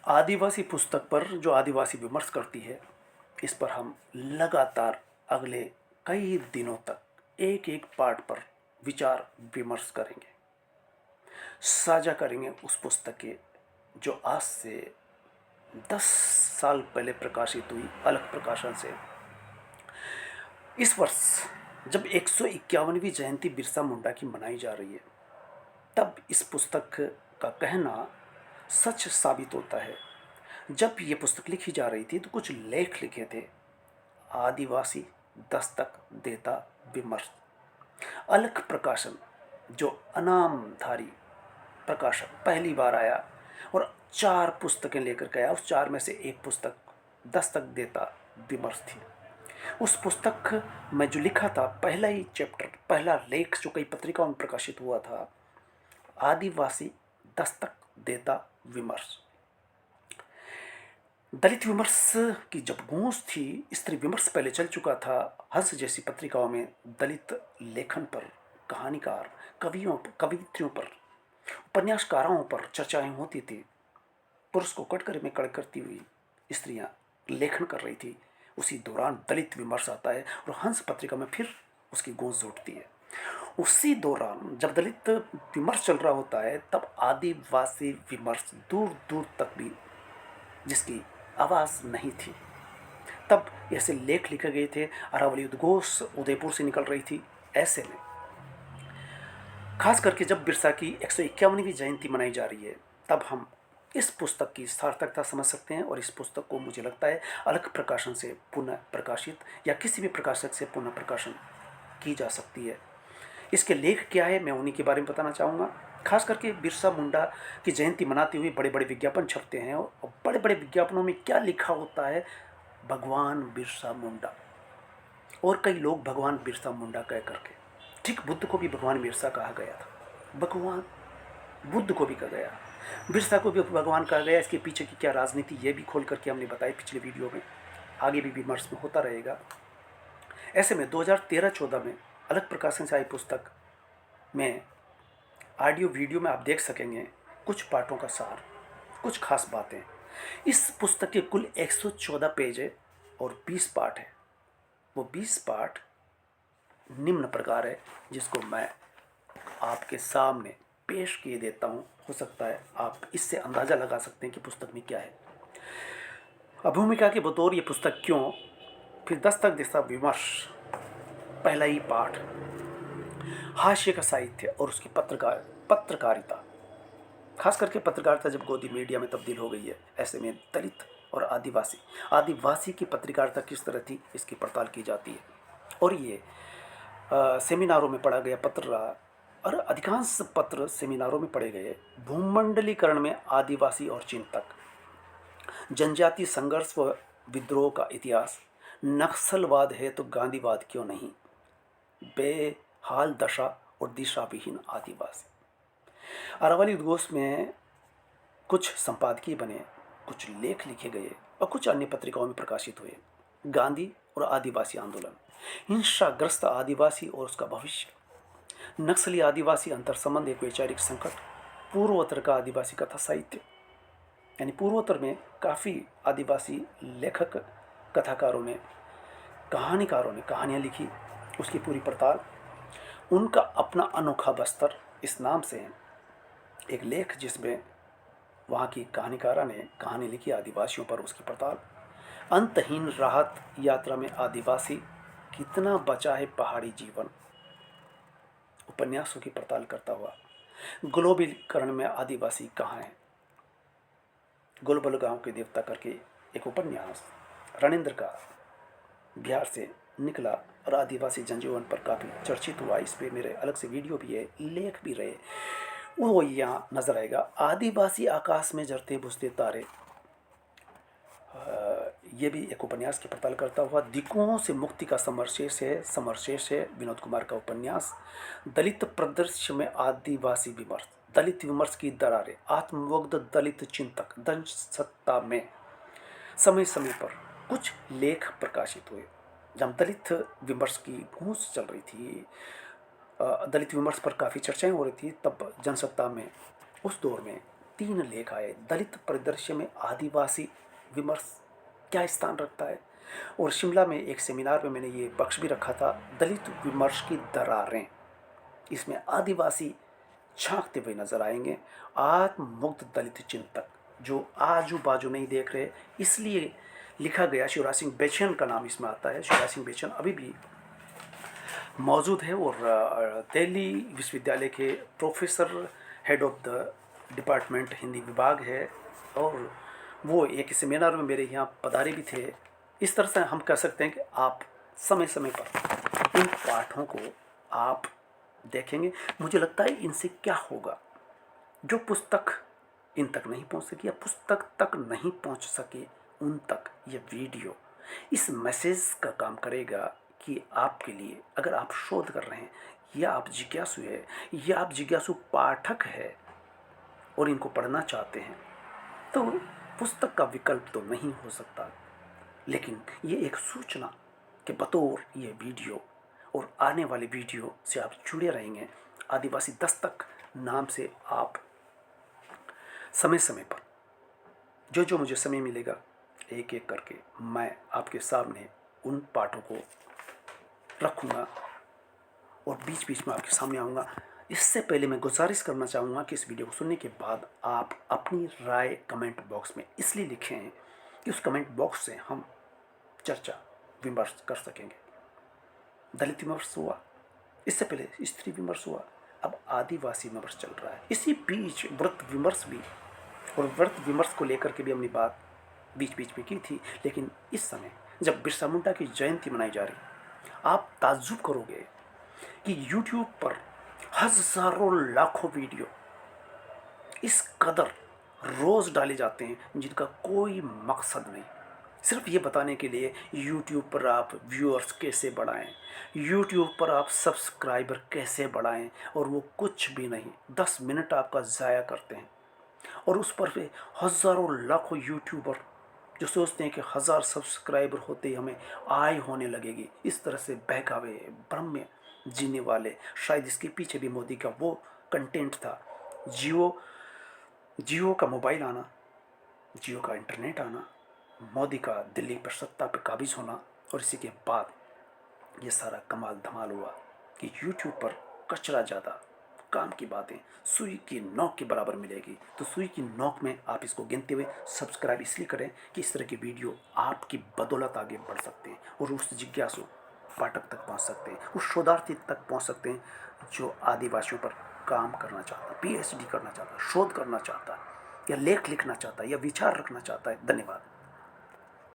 आदिवासी पुस्तक पर जो आदिवासी विमर्श करती है, इस पर हम लगातार अगले कई दिनों तक एक एक पार्ट पर विचार विमर्श करेंगे, साझा करेंगे उस पुस्तक के जो आज से 10 साल पहले प्रकाशित हुई अलग प्रकाशन से। इस वर्ष जब 151वीं जयंती बिरसा मुंडा की मनाई जा रही है, तब इस पुस्तक का कहना सच साबित होता है। जब ये पुस्तक लिखी जा रही थी तो कुछ लेख लिखे थे, आदिवासी दस्तक देता विमर्श, अलग प्रकाशन जो अनामधारी प्रकाशक पहली बार आया और 4 पुस्तकें लेकर के आया। उस 4 में से एक पुस्तक दस्तक देता विमर्श थी। उस पुस्तक में जो लिखा था, पहला ही चैप्टर, पहला लेख जो कई पत्रिकाओं में प्रकाशित हुआ था, आदिवासी दस्तक देता विमर्श। दलित विमर्श की जब गूंज थी, स्त्री विमर्श पहले चल चुका था। हंस जैसी पत्रिकाओं में दलित लेखन पर, कहानीकार, कवियों, कवित्रियों पर, उपन्यासकारों पर चर्चाएं होती थी। पुरुष को कटघरे में कड़ करती हुई स्त्रियां लेखन कर रही थी। उसी दौरान दलित विमर्श आता है और हंस पत्रिका में फिर उसकी गूंज उठती है। उसी दौरान जब दलित विमर्श चल रहा होता है, तब आदिवासी विमर्श दूर दूर तक भी जिसकी आवाज़ नहीं थी, तब ऐसे लेख लिखे गए थे। अरावली उद्घोष उदयपुर से निकल रही थी। ऐसे में खास करके जब बिरसा की 151वीं जयंती मनाई जा रही है, तब हम इस पुस्तक की सार्थकता समझ सकते हैं। और इस पुस्तक को मुझे लगता है अलग प्रकाशन से पुनः प्रकाशित या किसी भी प्रकाशक से पुनः प्रकाशन की जा सकती है। इसके लेख क्या है, मैं उन्हीं के बारे में बताना चाहूँगा। खास करके बिरसा मुंडा की जयंती मनाते हुए बड़े बड़े विज्ञापन छपते हैं, और बड़े बड़े विज्ञापनों में क्या लिखा होता है, भगवान बिरसा मुंडा। और कई लोग भगवान बिरसा मुंडा कह करके, ठीक बुद्ध को भी भगवान बिरसा कहा गया था, भगवान बुद्ध को भी कहा गया, बिरसा को भी भगवान कहा गया। इसके पीछे की क्या राजनीति, ये भी खोल करके हमने बताई पिछले वीडियो में, आगे भी विमर्श में होता रहेगा। ऐसे में 2013-14 में अलग प्रकाशन से आई पुस्तक में ऑडियो वीडियो में आप देख सकेंगे कुछ पाठों का सार, कुछ खास बातें। इस पुस्तक के कुल 114 पेज है और 20 पाठ है। वो 20 पाठ निम्न प्रकार है, जिसको मैं आपके सामने पेश किए देता हूँ। हो सकता है आप इससे अंदाज़ा लगा सकते हैं कि पुस्तक में क्या है। अभूमिका के बतौर ये पुस्तक क्यों, फिर दस्तक देता विमर्श, पहला ही पाठ, हास्य का साहित्य और उसकी पत्रकारिता। खास करके पत्रकारिता जब गोदी मीडिया में तब्दील हो गई है, ऐसे में दलित और आदिवासी की पत्रकारिता किस तरह थी, इसकी पड़ताल की जाती है। और ये सेमिनारों में पढ़ा गया पत्र रहा, और अधिकांश पत्र सेमिनारों में पढ़े गए। भूमंडलीकरण में आदिवासी और चिंतक, जनजातीय संघर्ष व विद्रोह का इतिहास, नक्सलवाद है तो गांधीवाद क्यों नहीं, बेहाल दशा और दिशा विहीन आदिवासी। अरावली उद्घोष में कुछ संपादकीय बने, कुछ लेख लिखे गए और कुछ अन्य पत्रिकाओं में प्रकाशित हुए। गांधी और आदिवासी आंदोलन, हिंसाग्रस्त आदिवासी और उसका भविष्य, नक्सली आदिवासी अंतर संबंध, एक वैचारिक संकट, पूर्वोत्तर का आदिवासी कथा साहित्य, यानी पूर्वोत्तर में काफ़ी आदिवासी लेखक, कथाकारों ने, कहानीकारों ने कहानियाँ लिखी, उसकी पूरी पड़ताल। उनका अपना अनोखा बस्तर, इस नाम से एक लेख जिसमें वहाँ की कहानीकारा ने कहानी लिखी आदिवासियों पर, उसकी पड़ताल। अंतहीन राहत यात्रा में आदिवासी, कितना बचा है पहाड़ी जीवन, उपन्यासों की पड़ताल करता हुआ। ग्लोबलीकरण में आदिवासी कहाँ है, गोलबल गांव के देवता करके एक उपन्यास रणेंद्र का बिहार से निकला और आदिवासी जनजीवन पर काफ़ी चर्चित हुआ। इस पर मेरे अलग से वीडियो भी है, लेख भी रहे, वो यहाँ नजर आएगा। आदिवासी आकाश में जरते बुझते तारे, ये भी एक उपन्यास की पड़ताल करता हुआ। दिकों से मुक्ति का समरशेष है विनोद कुमार का उपन्यास। दलित परिदृश्य में आदिवासी विमर्श, दलित विमर्श की दरारें, आत्ममुग्ध दलित चिंतक, दंश सत्ता में समय समय पर कुछ लेख प्रकाशित हुए। जब दलित विमर्श की गूंज चल रही थी, दलित विमर्श पर काफ़ी चर्चाएं हो रही थी, तब जनसत्ता में उस दौर में 3 लेख आए। दलित परिदृश्य में आदिवासी विमर्श क्या स्थान रखता है। और शिमला में एक सेमिनार में मैंने ये पक्ष भी रखा था, दलित विमर्श की दरारें। इसमें आदिवासी झांकते हुए नजर आएंगे। आत्ममुग्ध दलित चिंतक जो आजू बाजू नहीं देख रहे, इसलिए लिखा गया। शिवराज सिंह बेचन का नाम इसमें आता है। शिवराज सिंह बेचन अभी भी मौजूद है और दिल्ली विश्वविद्यालय के professor, head of the department Hindi विभाग है। और वो एक सेमिनार में मेरे यहाँ पधारे भी थे। इस तरह से हम कह सकते हैं कि आप समय समय पर इन पाठों को आप देखेंगे। मुझे लगता है इनसे क्या होगा, जो पुस्तक इन तक नहीं पहुंच सकी या पुस्तक तक नहीं पहुंच सके, उन तक ये वीडियो इस मैसेज का काम करेगा कि आपके लिए, अगर आप शोध कर रहे हैं या आप जिज्ञासु है या आप जिज्ञासु पाठक है और इनको पढ़ना चाहते हैं, तो पुस्तक का विकल्प तो नहीं हो सकता, लेकिन ये एक सूचना के बतौर ये वीडियो और आने वाले वीडियो से आप जुड़े रहेंगे। आदिवासी दस्तक नाम से आप समय समय पर जो जो मुझे समय मिलेगा एक एक करके मैं आपके सामने उन पाठों को रखूँगा और बीच बीच में आपके सामने आऊँगा। इससे पहले मैं गुजारिश करना चाहूँगा कि इस वीडियो को सुनने के बाद आप अपनी राय कमेंट बॉक्स में इसलिए लिखें कि उस कमेंट बॉक्स से हम चर्चा विमर्श कर सकेंगे। दलित विमर्श हुआ, इससे पहले स्त्री विमर्श हुआ, अब आदिवासी विमर्श चल रहा है। इसी बीच व्रत विमर्श भी, और व्रत विमर्श को लेकर के भी हमने बात बीच बीच में की थी। लेकिन इस समय जब बिरसा मुंडा की जयंती मनाई जा रही, आप ताज्जुब करोगे कि YouTube पर हजारों लाखों वीडियो इस कदर रोज डाले जाते हैं जिनका कोई मकसद नहीं, सिर्फ ये बताने के लिए YouTube पर आप व्यूअर्स कैसे बढ़ाएं, YouTube पर आप सब्सक्राइबर कैसे बढ़ाएं, और वो कुछ भी नहीं, 10 मिनट आपका ज़ाया करते हैं। और उस पर भी हज़ारों लाखों यूट्यूबर जो सोचते हैं कि 1000 सब्सक्राइबर होते ही हमें आय होने लगेगी, इस तरह से बहकावे भ्रम में जीने वाले। शायद इसके पीछे भी मोदी का वो कंटेंट था। जियो का मोबाइल आना, जियो का इंटरनेट आना, मोदी का दिल्ली पर सत्ता पर काबिज होना, और इसी के बाद ये सारा कमाल धमाल हुआ कि YouTube पर कचरा ज़्यादा, काम की बातें सुई की नोक के बराबर मिलेगी। तो सुई की नोक में आप इसको गिनते हुए सब्सक्राइब इसलिए करें कि इस तरह की वीडियो आपकी बदौलत आगे बढ़ सकते हैं और उस जिज्ञासु पाठक तक पहुंच सकते हैं, उस शोधार्थी तक पहुंच सकते हैं जो आदिवासियों पर काम करना चाहता है, PhD करना चाहता है, शोध करना चाहता है, या लेख लिखना चाहता है, या विचार रखना चाहता है। धन्यवाद।